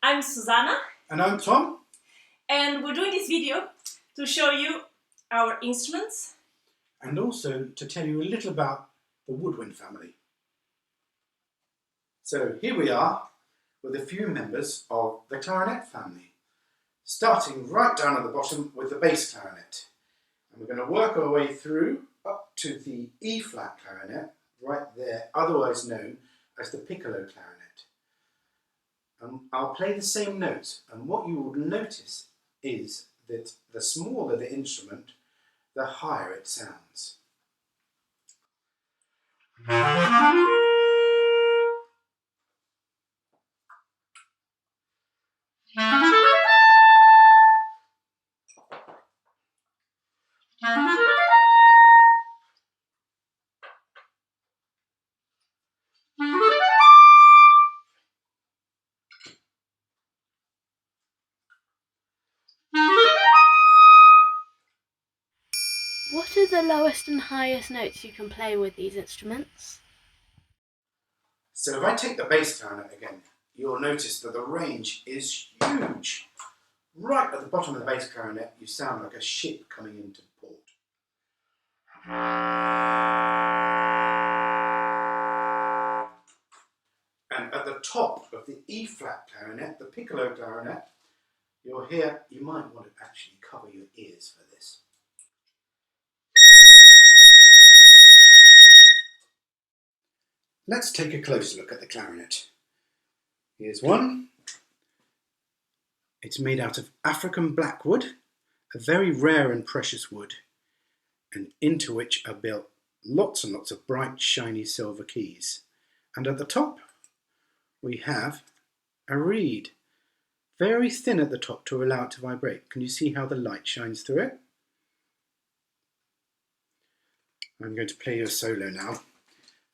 I'm Susana. And I'm Tom. And we're doing this video to show you our instruments. And also to tell you a little about the Woodwind family. So here we are with a few members of the clarinet family, starting right down at the bottom with the bass clarinet. And we're going to work our way through up to the E-flat clarinet, right there, otherwise known as the piccolo clarinet. I'll play the same notes, and what you will notice is that the smaller the instrument, the higher it sounds. What are the lowest and highest notes you can play with these instruments? So if I take the bass clarinet again, you'll notice that the range is huge. Right at the bottom of the bass clarinet, you sound like a ship coming into port. And at the top of the E-flat clarinet, the piccolo clarinet, you'll hear, you might want to actually cover your ears for this. Let's take a closer look at the clarinet. Here's one. It's made out of African blackwood, a very rare and precious wood, and into which are built lots and lots of bright, shiny silver keys. And at the top, we have a reed, very thin at the top to allow it to vibrate. Can you see how the light shines through it? I'm going to play you a solo now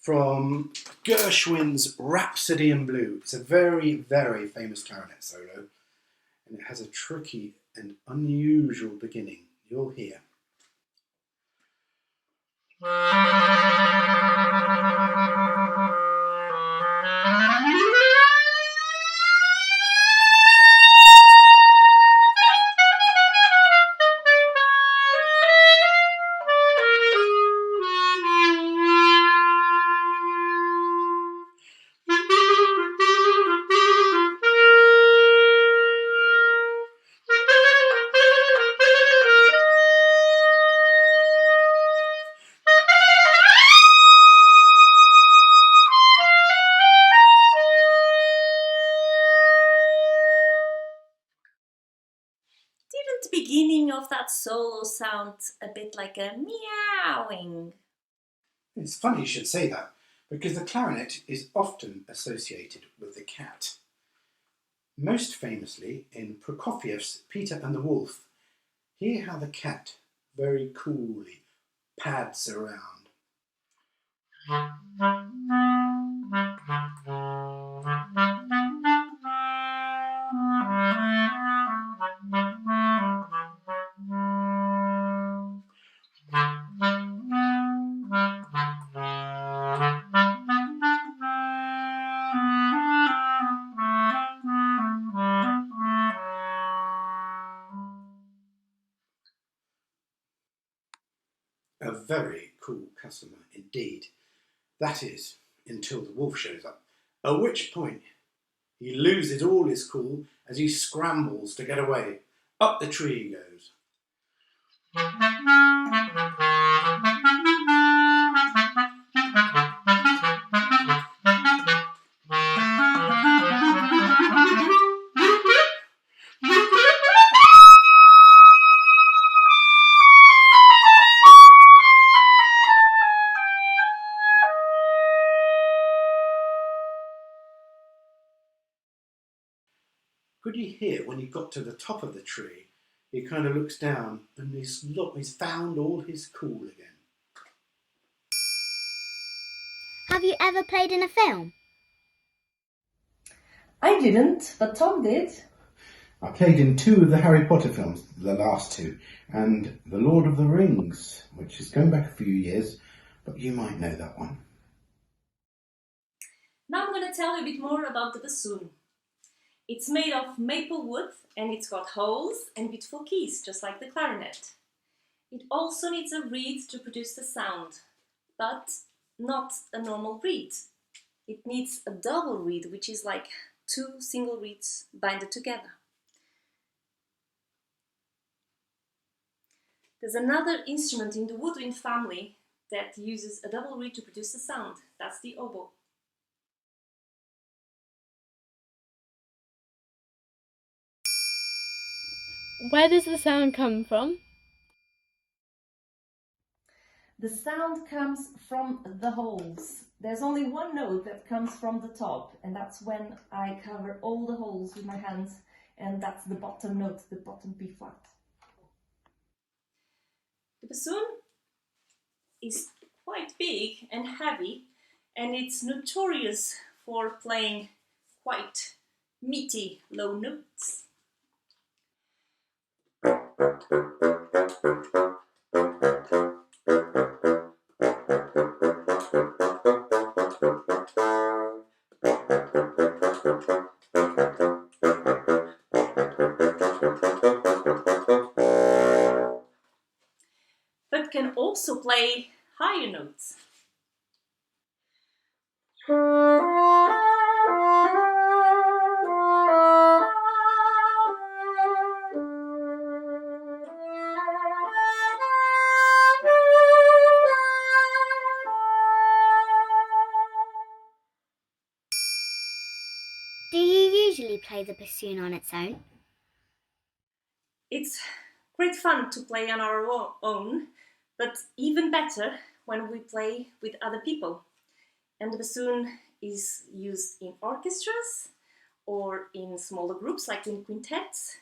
from Gershwin's Rhapsody in Blue. It's a very, very famous clarinet solo, and it has a tricky and unusual beginning. You'll hear. Didn't the beginning of that solo sound a bit like a meowing? It's funny you should say that, because the clarinet is often associated with the cat. Most famously in Prokofiev's Peter and the Wolf, hear how the cat very coolly pads around. A very cool customer indeed. That is, until the wolf shows up, at which point he loses all his cool as he scrambles to get away. Up the tree he goes. Could you hear when he got to the top of the tree, he kind of looks down and he's found all his cool again. Have you ever played in a film? I didn't, but Tom did. I played in 2 of the Harry Potter films, the last 2, and The Lord of the Rings, which is going back a few years, but you might know that one. Now I'm going to tell you a bit more about the bassoon. It's made of maple wood and it's got holes and beautiful keys, just like the clarinet. It also needs a reed to produce the sound, but not a normal reed. It needs a double reed, which is like 2 single reeds binded together. There's another instrument in the Woodwind family that uses a double reed to produce the sound. That's the oboe. Where does the sound come from? The sound comes from the holes. There's only one note that comes from the top, and that's when I cover all the holes with my hands, and that's the bottom note, the bottom B flat. The bassoon is quite big and heavy, and it's notorious for playing quite meaty low notes. But can also play higher notes. Do you usually play the bassoon on its own? It's great fun to play on our own, but even better when we play with other people. And the bassoon is used in orchestras or in smaller groups like in quintets.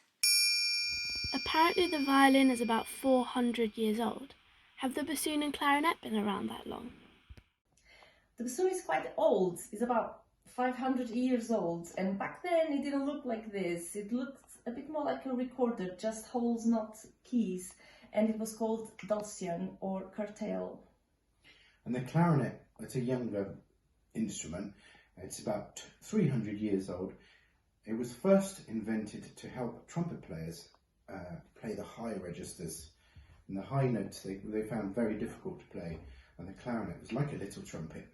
Apparently the violin is about 400 years old. Have the bassoon and clarinet been around that long? The bassoon is quite old. It's about 500 years old, and back then it didn't look like this. It looked a bit more like a recorder, just holes, not keys, and it was called dulcian or curtail. And the clarinet, it's a younger instrument. It's about 300 years old. It was first invented to help trumpet players play the high registers. And the high notes they found very difficult to play, and the clarinet was like a little trumpet.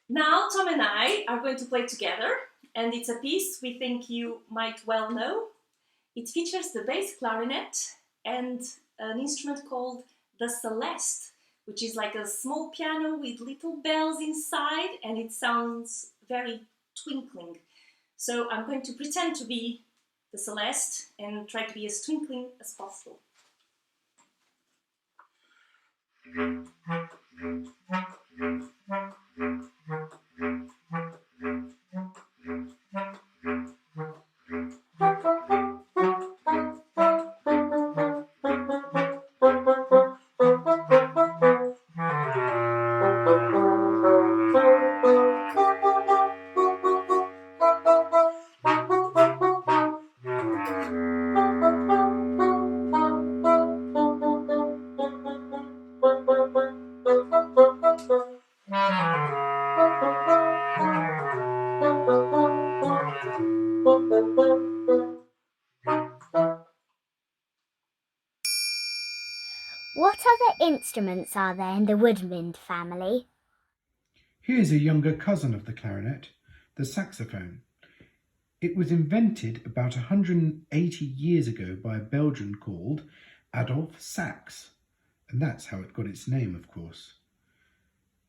Now Tom and I are going to play together, and it's a piece we think you might well know. It features the bass clarinet and an instrument called the celeste, which is like a small piano with little bells inside, and it sounds very twinkling. So I'm going to pretend to be the celeste and try to be as twinkling as possible. What other instruments are there in the Woodwind family? Here's a younger cousin of the clarinet, the saxophone. It was invented about 180 years ago by a Belgian called Adolf Sax, and that's how it got its name, of course.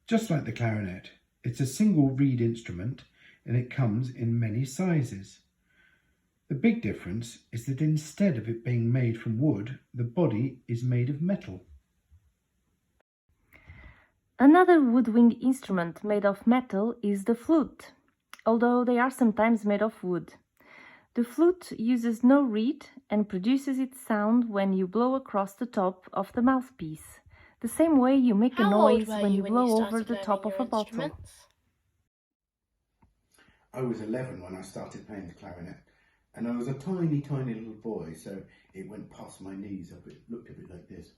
Just like the clarinet, it's a single reed instrument and it comes in many sizes. The big difference is that instead of it being made from wood, the body is made of metal. Another woodwind instrument made of metal is the flute, although they are sometimes made of wood. The flute uses no reed and produces its sound when you blow across the top of the mouthpiece, the same way you make a noise when you blow over the top of a bottle. I was 11 when I started playing the clarinet, and I was a tiny, tiny little boy, so it went past my knees. It looked a bit like this.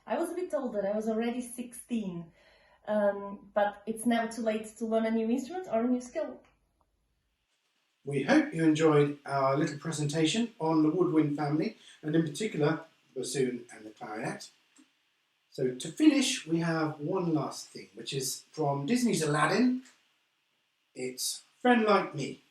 I was a bit older, I was already 16, but it's never too late to learn a new instrument or a new skill. We hope you enjoyed our little presentation on the Woodwind family, and in particular, the bassoon and the clarinet. So to finish, we have one last thing, which is from Disney's Aladdin. It's Friend Like Me.